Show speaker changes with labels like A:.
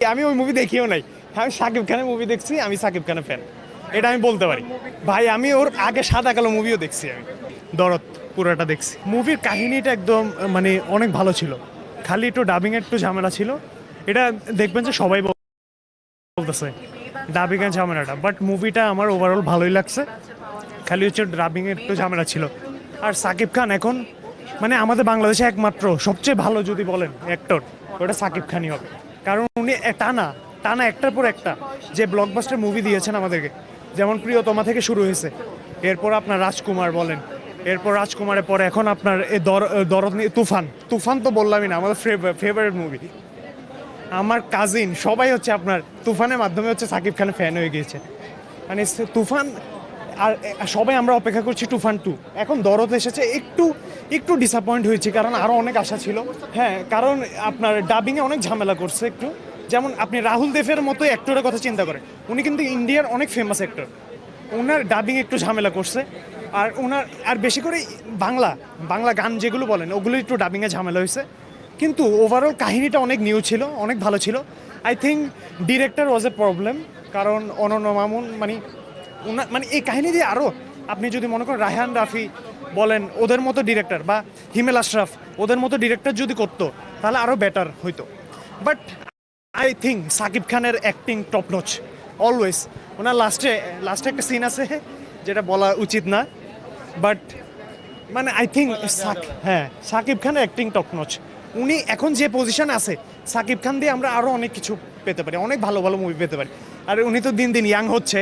A: আমি ওই মুভি দেখিও নাই। আমি সাকিব খানের মুভি দেখছি, আমি সাকিব খানের ফ্যান, এটা আমি বলতে পারি। ভাই আমি ওর আগে সাদা কালো মুভিও দেখছি, আমি দরদ পুরোটা দেখছি। মুভির কাহিনীটা একদম মানে অনেক ভালো ছিল, খালি একটু ডাবিং একটু ঝামেলা ছিল। এটা দেখবেন যে সবাই বলতেছে ডাবিং এর ঝামেলাটা, বাট মুভিটা আমার ওভারঅল ভালোই লাগছে। খালি হচ্ছে ডাবিং এর একটু ঝামেলা ছিল। আর সাকিব খান এখন মানে আমাদের বাংলাদেশে একমাত্র সবচেয়ে ভালো যদি বলেন অ্যাক্টর, ওটা সাকিব খানই হবে। কারণ উনি টানা টানা একটার পর একটা যে ব্লকবাস্টার মুভি দিয়েছেন আমাদেরকে, যেমন প্রিয়তমা থেকে শুরু হয়েছে, এরপর আপনার রাজকুমার বলেন, এরপর রাজকুমারের পরে এখন আপনার এই দরদ তুফান। তুফান তো বললামই না, আমাদের ফেভারিট মুভি। আমার কাজিন সবাই হচ্ছে আপনার তুফানের মাধ্যমে হচ্ছে সাকিব খানের ফ্যান হয়ে গিয়েছে। মানে তুফান আর সবাই আমরা অপেক্ষা করছি তুফান 2। এখন দরদ এসেছে, একটু একটু ডিসঅ্যাপয়েন্ট হয়েছে, কারণ আরও অনেক আশা ছিল। হ্যাঁ, কারণ আপনার ডাবিংয়ে অনেক ঝামেলা করছে একটু। যেমন আপনি রাহুল দেবের মতো অ্যাক্টরের কথা চিন্তা করেন, উনি কিন্তু ইন্ডিয়ার অনেক ফেমাস অ্যাক্টর, ওনার ডাবিং একটু ঝামেলা করছে। আর ওনার আর বেশি করে বাংলা বাংলা গান যেগুলো বলেন ওগুলো একটু ডাবিংয়ে ঝামেলা হয়েছে। কিন্তু ওভারঅল কাহিনীটা অনেক নিউ ছিল, অনেক ভালো ছিল। I think director was A problem, কারণ অনন্য মামুন মানে ওনার মানে এই কাহিনী দিয়ে আরও আপনি যদি মনে করেন রায়হান রাফি বলেন ওদের মতো ডিরেক্টর, বা হিমেল আশরাফ ওদের মতো ডিরেক্টর যদি করতো তাহলে আরও বেটার হইতো। বাট আই থিঙ্ক সাকিব খানের অ্যাক্টিং টপ নচ অলওয়েজ। ওনার লাস্টে একটা সিন আছে যেটা বলা উচিত না, বাট মানে আই থিঙ্ক হ্যাঁ সাকিব খানের অ্যাক্টিং টপ নচ। উনি এখন যে পজিশনে আছে, সাকিব খান দিয়ে আমরা আরও অনেক কিছু পেতে পারি, অনেক ভালো ভালো মুভি পেতে পারি। আর উনি তো দিন দিন ইয়াং হচ্ছে,